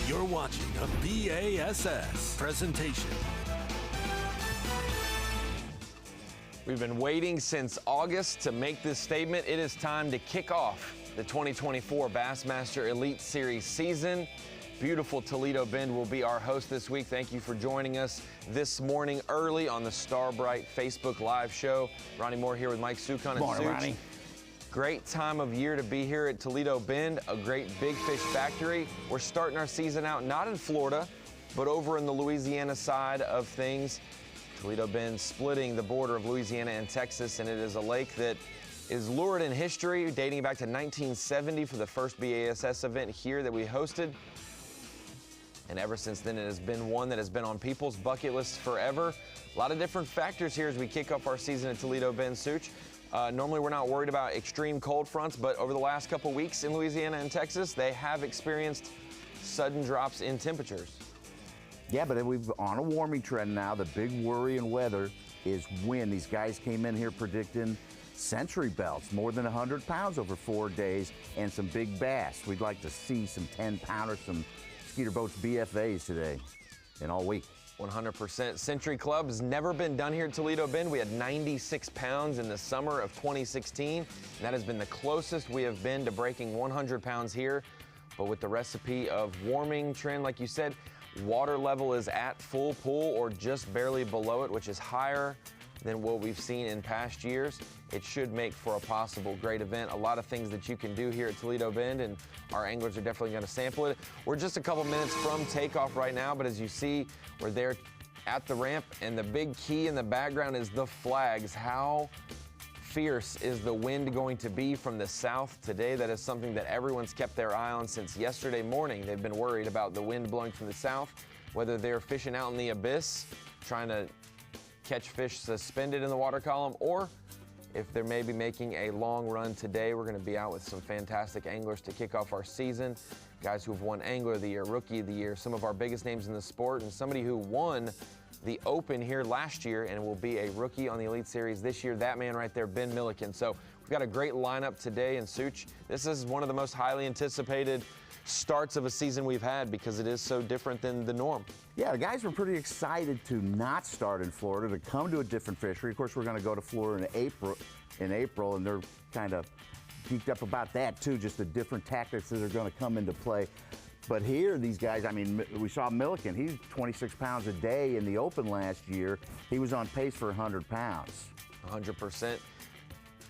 You're watching a B.A.S.S. presentation. We've been waiting since August to make this statement. It is time to kick off the 2024 Bassmaster Elite Series season. Beautiful Toledo Bend will be our host this week. Thank you for joining us this morning early on the Brite Facebook Live show. Ronnie Moore here with Mike Sucon and Morning, Such. Ronnie. Great time of year to be here at Toledo Bend, a great big fish factory. We're starting our season out not in Florida, but over in the Louisiana side of things. Toledo Bend splitting the border of Louisiana and Texas, and it is a lake that is lurid in history, dating back to 1970 for the first B.A.S.S. event here that we hosted. And ever since then, it has been one that has been on people's bucket lists forever. A lot of different factors here as we kick off our season at Toledo Bend, Such. Normally, we're not worried about extreme cold fronts, but over the last couple weeks in Louisiana and Texas, they have experienced sudden drops in temperatures. Yeah, but we've on a warming trend now. The big worry in weather is wind. These guys came in here predicting century belts, more than 100 pounds over 4 days, and some big bass. We'd like to see some 10-pounders, some Skeeter Boats BFAs today and all week. 100%. Century Club has never been done here at Toledo Bend. We had 96 pounds in the summer of 2016. And that has been the closest we have been to breaking 100 pounds here. But with the recipe of warming trend, like you said, water level is at full pool or just barely below it, which is higher than what we've seen in past years. It should make for a possible great event. A lot of things that you can do here at Toledo Bend, and our anglers are definitely going to sample it. We're just a couple minutes from takeoff right now, but as you see, we're there at the ramp, and the big key in the background is the flags. How fierce is the wind going to be from the south today? That is something that everyone's kept their eye on since yesterday morning. They've been worried about the wind blowing from the south, whether they're fishing out in the abyss, trying to catch fish suspended in the water column, or if they're maybe making a long run today. We're going to be out with some fantastic anglers to kick off our season. Guys who've won Angler of the Year, Rookie of the Year, some of our biggest names in the sport, and somebody who won the Open here last year and will be a rookie on the Elite Series this year. That man right there, Ben Milliken. So we've got a great lineup today, and Such, this is one of the most highly anticipated starts of a season we've had because it is so different than the norm. Yeah, the guys were pretty excited to not start in Florida, to come to a different fishery. Of course, we're going to go to Florida in April, and they're kind of geeked up about that too, just the different tactics that are going to come into play. But here, these guys, I mean, we saw Milliken. He's 26 pounds a day in the Open last year. He was on pace for 100 pounds. 100%.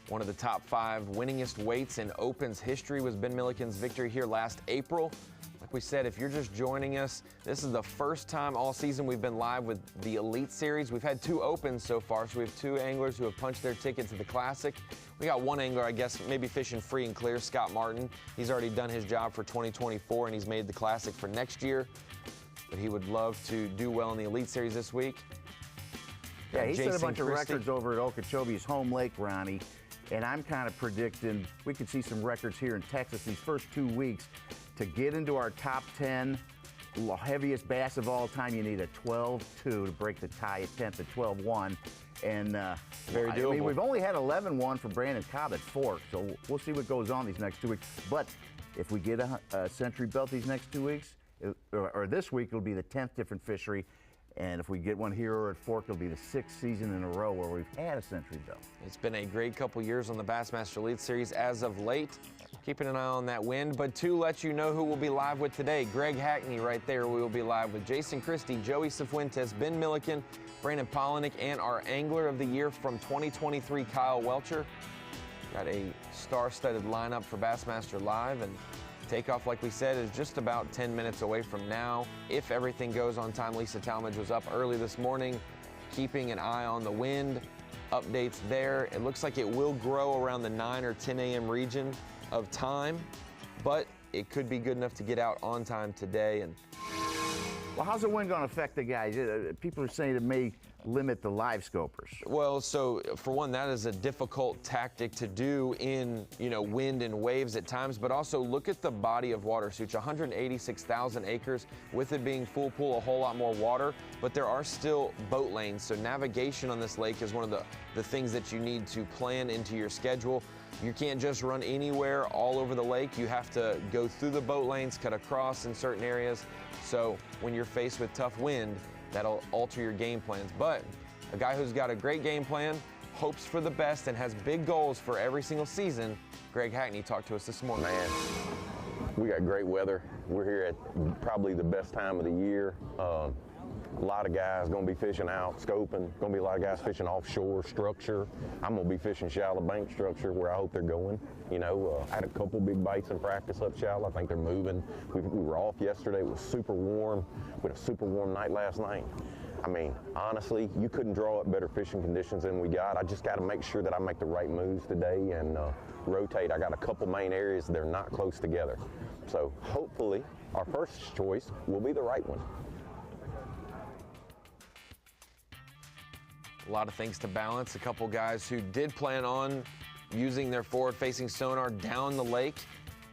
One of the top 5 winningest weights in Open's history was Ben Milliken's victory here last April. Like we said, if you're just joining us, this is the first time all season we've been live with the Elite Series. We've had 2 Opens so far, so we have 2 anglers who have punched their ticket to the Classic. We got one angler, I guess, maybe fishing free and clear, Scott Martin. He's already done his job for 2024, and he's made the Classic for next year. But he would love to do well in the Elite Series this week. Yeah, he set a Jason bunch of Christie. records over at Okeechobee's home lake, Ronnie. And I'm kind of predicting we could see some records here in Texas these first 2 weeks. To get into our top 10 heaviest bass of all time, you need a 12-2 to break the tie at 10th at 12-1. And very doable. I mean, we've only had 11-1 for Brandon Cobb at Fork, so we'll see what goes on these next 2 weeks. But if we get a century belt these next 2 weeks, or this week, it'll be the 10th different fishery. And if we get one here or at Fork, it'll be the 6th season in a row where we've had a century belt. It's been a great couple years on the Bassmaster Elite Series as of late. Keeping an eye on that wind, but to let you know who we'll be live with today, Greg Hackney right there. We will be live with Jason Christie, Joey Cifuentes, Ben Milliken, Brandon Polinick, and our Angler of the Year from 2023, Kyle Welcher. Got a star-studded lineup for Bassmaster Live, and takeoff, like we said, is just about 10 minutes away from now. If everything goes on time, Lisa Talmadge was up early this morning, keeping an eye on the wind. Updates there. It looks like it will grow around the 9 or 10 a.m. region of time, but it could be good enough to get out on time today. And well, how's the wind going to affect the guys? People are saying it may limit the live scopers. Well, so for one, that is a difficult tactic to do in, wind and waves at times, but also look at the body of water. So it's 186,000 acres, with it being full pool, a whole lot more water, but there are still boat lanes. So navigation on this lake is one of the things that you need to plan into your schedule. You can't just run anywhere all over the lake. You have to go through the boat lanes, cut across in certain areas. So when you're faced with tough wind, that'll alter your game plans. But a guy who's got a great game plan, hopes for the best, and has big goals for every single season, Greg Hackney talked to us this morning. Man, we got great weather. We're here at probably the best time of the year. A lot of guys going to be fishing out, scoping. Going to be a lot of guys fishing offshore structure. I'm going to be fishing shallow bank structure where I hope they're going. You know, I had a couple big bites in practice up shallow. I think they're moving. We were off yesterday. It was super warm. We had a super warm night last night. I mean, honestly, you couldn't draw up better fishing conditions than we got. I just got to make sure that I make the right moves today and rotate. I got a couple main areas that are not close together. So hopefully our first choice will be the right one. A lot of things to balance. A couple guys who did plan on using their forward-facing sonar down the lake,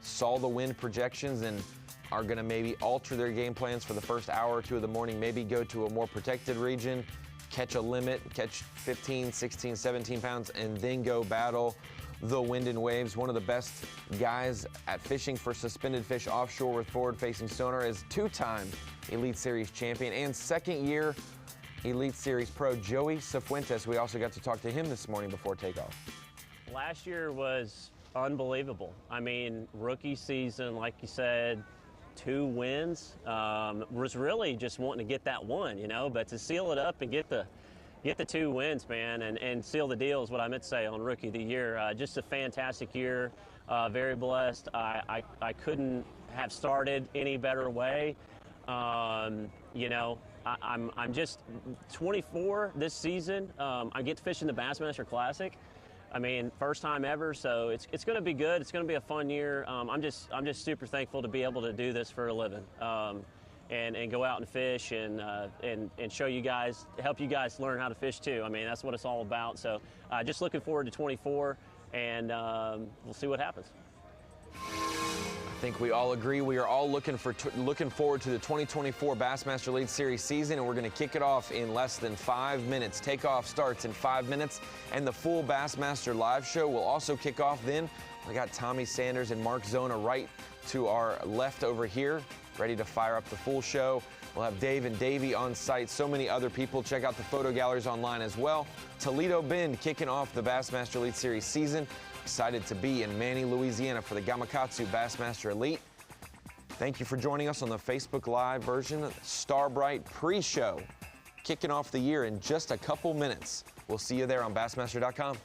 saw the wind projections, and are going to maybe alter their game plans for the first hour or two of the morning, maybe go to a more protected region, catch a limit, catch 15, 16, 17 pounds, and then go battle the wind and waves. One of the best guys at fishing for suspended fish offshore with forward-facing sonar is two-time Elite Series champion and second-year Elite Series pro Joey Ciarantes. We also got to talk to him this morning before takeoff. Last year was unbelievable. I mean, rookie season, like you said, 2 wins. Was really just wanting to get that one, you know, but to seal it up and get the 2 wins, man, and seal the deal is what I meant to say on Rookie of the Year. Just a fantastic year. Very blessed. I couldn't have started any better way. You know, I'm just 24 this season. I get to fish in the Bassmaster Classic. I mean, first time ever, so it's going to be good. It's going to be a fun year. I'm just super thankful to be able to do this for a living, and go out and fish and show you guys, help you guys learn how to fish too. I mean, that's what it's all about. So, just looking forward to 24, and we'll see what happens. I think we all agree. We are all looking forward to the 2024 Bassmaster Elite Series season, and we're going to kick it off in less than 5 minutes. Takeoff starts in 5 minutes, and the full Bassmaster live show will also kick off then. We got Tommy Sanders and Mark Zona right to our left over here, ready to fire up the full show. We'll have Dave and Davey on site, so many other people. Check out the photo galleries online as well. Toledo Bend kicking off the Bassmaster Elite Series season. Excited to be in Manny, Louisiana for the Gamakatsu Bassmaster Elite. Thank you for joining us on the Facebook Live version of the Star Brite pre-show. Kicking off the year in just a couple minutes. We'll see you there on Bassmaster.com.